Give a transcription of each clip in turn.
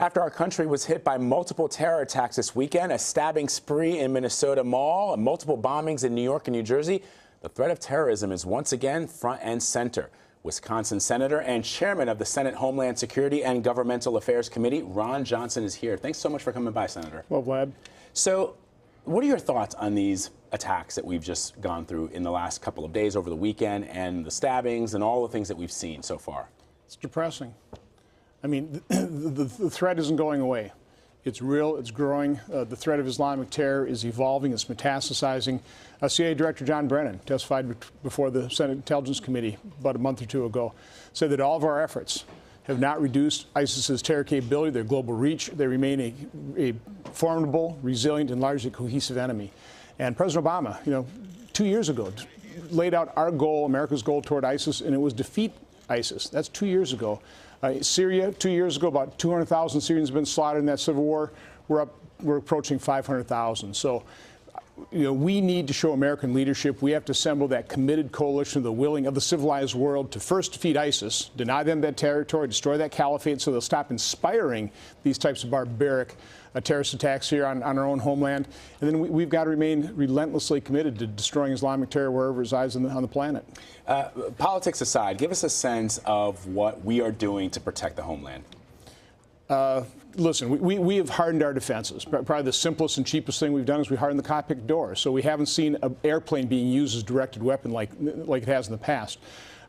After our country was hit by multiple terror attacks this weekend, a stabbing spree in Minnesota Mall, and multiple bombings in New York and New Jersey, the threat of terrorism is once again front and center. Wisconsin Senator and Chairman of the Senate Homeland Security and Governmental Affairs Committee, Ron Johnson, is here. Thanks so much for coming by, Senator. Well, Vlad. So, what are your thoughts on these attacks that we've just gone through in the last couple of days over the weekend, and the stabbings and all the things that we've seen so far? It's depressing. I mean, the threat isn't going away. It's real. It's growing. The threat of Islamic terror is evolving. It's metastasizing. CIA Director John Brennan testified before the Senate Intelligence Committee about a month or two ago, said that all of our efforts have not reduced ISIS's terror capability, their global reach. They remain a formidable, resilient, and largely cohesive enemy. And President Obama, 2 years ago, laid out our goal, America's goal toward ISIS, and it was defeat ISIS. That's 2 years ago. Syria, 2 years ago, about 200,000 Syrians have been slaughtered in that civil war. We're approaching 500,000. So, we need to show American leadership. We have to assemble that committed coalition of the willing of the civilized world to first defeat ISIS, deny them that territory, destroy that caliphate so they'll stop inspiring these types of barbaric terrorist attacks here on our own homeland. And then we've got to remain relentlessly committed to destroying Islamic terror wherever it resides on the planet. Politics aside, give us a sense of what we are doing to protect the homeland. Listen, we have hardened our defenses. Probably the simplest and cheapest thing we've done is we hardened the cockpit door. So we haven't seen an airplane being used as a directed weapon like it has in the past.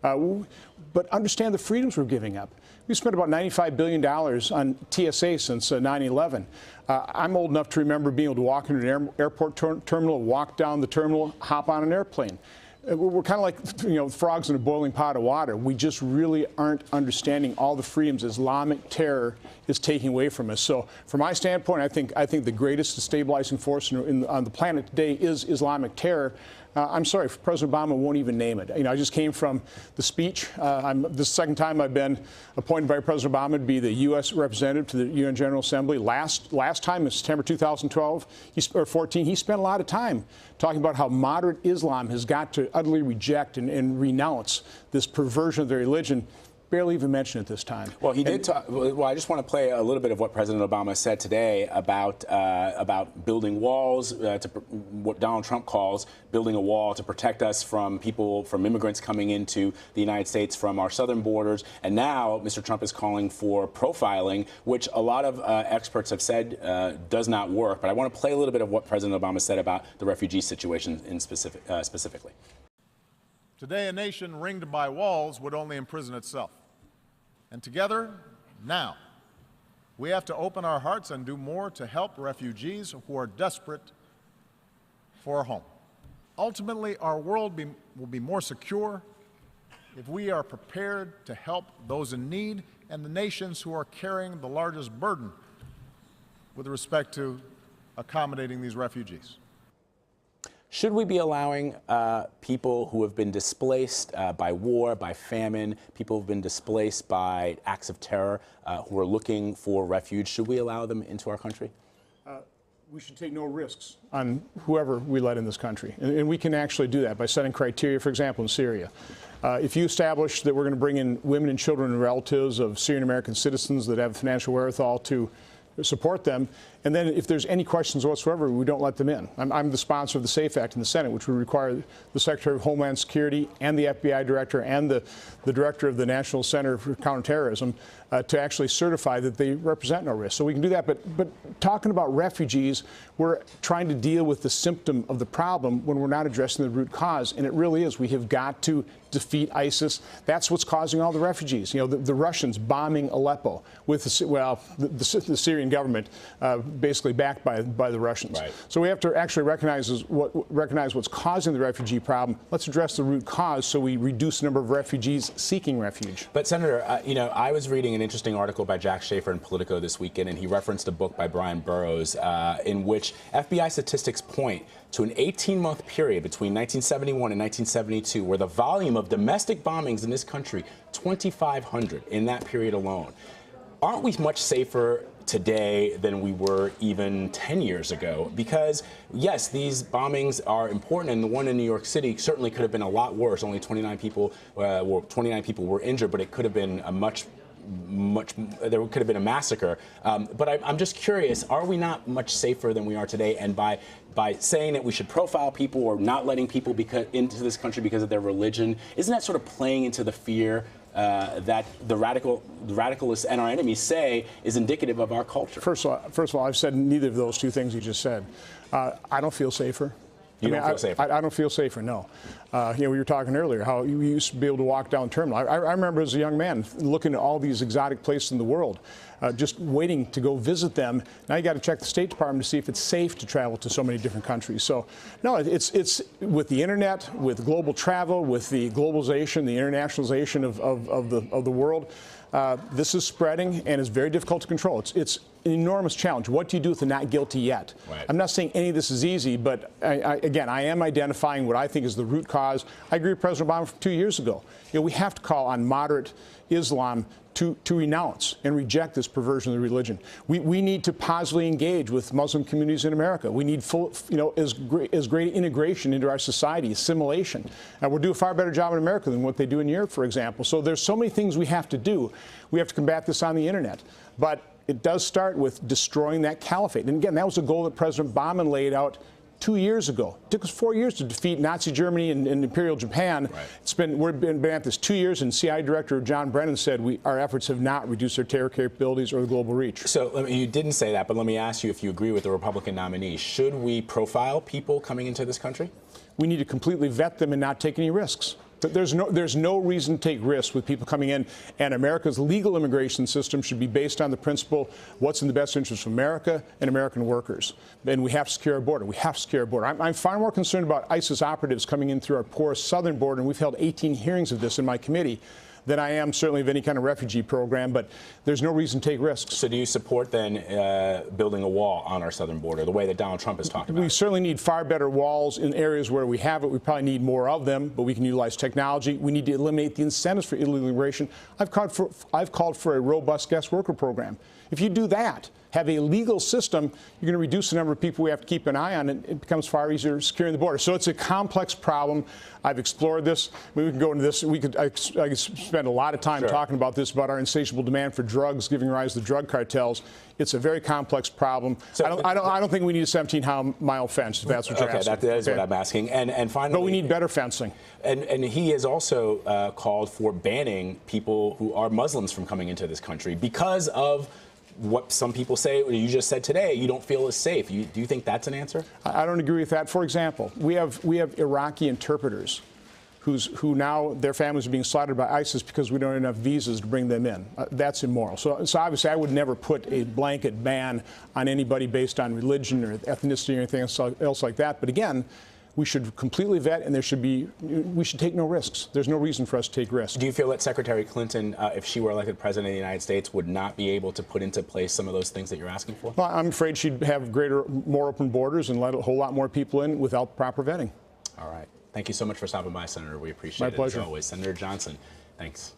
But understand the freedoms we're giving up. We spent about $95 billion on TSA since 9/11. I'm old enough to remember being able to walk into an airport terminal, walk down the terminal, hop on an airplane. We're kind of like, frogs in a boiling pot of water. We just really aren't understanding all the freedoms Islamic terror is taking away from us. So, from my standpoint, I think the greatest destabilizing force on the planet today is Islamic terror. I'm sorry, President Obama won't even name it. I just came from the speech. This is the second time I've been appointed by President Obama to be the U.S. representative to the UN General Assembly. Last time in September 2012 or 14, he spent a lot of time talking about how moderate Islam has got to utterly reject and renounce this perversion of their religion. Barely even mentioned it this time. Well, he did talk. Well, I just want to play a little bit of what President Obama said today about building walls, what Donald Trump calls building a wall to protect us from immigrants coming into the United States from our southern borders. And now Mr. Trump is calling for profiling, which a lot of experts have said does not work. But I want to play a little bit of what President Obama said about the refugee situation specifically. Today, a nation ringed by walls would only imprison itself. And together, now, we have to open our hearts and do more to help refugees who are desperate for a home. Ultimately, our world will be more secure if we are prepared to help those in need and the nations who are carrying the largest burden with respect to accommodating these refugees. Should we be allowing people who have been displaced by war, by famine, people who have been displaced by acts of terror, who are looking for refuge, should we allow them into our country? We should take no risks on whoever we let in this country. And we can actually do that by setting criteria, for example, in Syria. If you establish that we're going to bring in women and children and relatives of Syrian American citizens that have financial wherewithal to support them, and then if there's any questions whatsoever, we don't let them in. I'm the sponsor of the SAFE Act in the Senate, which would require the Secretary of Homeland Security and the FBI Director and the Director of the National Center for Counterterrorism to actually certify that they represent no risk. So we can do that. But talking about refugees, we're trying to deal with the symptom of the problem when we're not addressing the root cause. And it really is. We have got to defeat ISIS. That's what's causing all the refugees. The Russians bombing Aleppo with the Syrian government basically backed by the Russians. Right. So we have to actually recognize what's causing the refugee problem. Let's address the root cause so we reduce the number of refugees seeking refuge. But Senator, I was reading an interesting article by Jack Schafer in Politico this weekend, and he referenced a book by Brian Burrows in which FBI statistics point to an 18-month period between 1971 and 1972 where the volume of domestic bombings in this country, 2,500 in that period alone. Aren't we much safer today than we were even 10 years ago? Because, yes, these bombings are important, and the one in New York City certainly could have been a lot worse. Only 29 people were injured, but it could have been a much there could have been a massacre. But I'm just curious, are we not much safer than we are today? And by saying that we should profile people or not letting people into this country because of their religion, isn't that sort of playing into the fear that the radicalists and our enemies say is indicative of our culture? First of all, I've said neither of those two things you just said. I don't feel safer. You don't feel safer? I don't feel safer, no. We were talking earlier how you used to be able to walk down Terminal. I remember as a young man looking at all these exotic places in the world, just waiting to go visit them. Now you got to check the State Department to see if it's safe to travel to so many different countries. So, no, it's with the internet, with global travel, with the globalization, the internationalization of the world. This is spreading and it's very difficult to control. It's an enormous challenge. What do you do with the not guilty yet? Right. I'm not saying any of this is easy, but again, I am identifying what I think is the root cause. I agree with President Obama from 2 years ago. We have to call on moderate Islam to renounce and reject this perversion of the religion. We need to positively engage with Muslim communities in America. We need full, as great integration into our society, assimilation. We'll do a far better job in America than what they do in Europe, for example. So there's so many things we have to do. We have to combat this on the internet. But it does start with destroying that caliphate. And again, that was a goal that President Obama laid out 2 years ago. It took us 4 years to defeat Nazi Germany and Imperial Japan. Right. We've been at this 2 years, and CIA Director John Brennan said our efforts have not reduced our terror capabilities or the global reach. So you didn't say that, but let me ask you if you agree with the Republican nominee. Should we profile people coming into this country? We need to completely vet them and not take any risks. But there's no reason to take risks with people coming in, and America's legal immigration system should be based on the principle what's in the best interest of America and American workers. And we have to secure our border. We have to secure our border. I'm far more concerned about ISIS operatives coming in through our porous southern border, and we've held 18 hearings of this in my committee, than I am certainly of any kind of refugee program, but there's no reason to take risks. So do you support then building a wall on our southern border, the way that Donald Trump has talked about? We certainly need far better walls in areas where we have it. We probably need more of them, but we can utilize technology. We need to eliminate the incentives for illegal immigration. I've called for a robust guest worker program. If you do that, have a legal system, you're going to reduce the number of people we have to keep an eye on, and it becomes far easier securing the border. So it's a complex problem. I've explored this. We can go into this. I could spend a lot of time talking about this, about our insatiable demand for drugs giving rise to drug cartels. It's a very complex problem. So I don't think we need a 17-mile fence, if that's what you're asking. That is what I'm asking. And finally, but we need better fencing. And he has also called for banning people who are Muslims from coming into this country because of what some people say, you just said today, you don't feel as safe. Do you think that's an answer? I don't agree with that. For example, we have Iraqi interpreters who now their families are being slaughtered by ISIS because we don't have enough visas to bring them in. That's immoral. So obviously I would never put a blanket ban on anybody based on religion or ethnicity or anything else like that. But again, we should completely vet, and we should take no risks. There's no reason for us to take risks. Do you feel that Secretary Clinton, if she were elected president of the United States, would not be able to put into place some of those things that you're asking for? Well, I'm afraid she'd have more open borders and let a whole lot more people in without proper vetting. All right. Thank you so much for stopping by, Senator. We appreciate it. My pleasure. As always. Senator Johnson, thanks.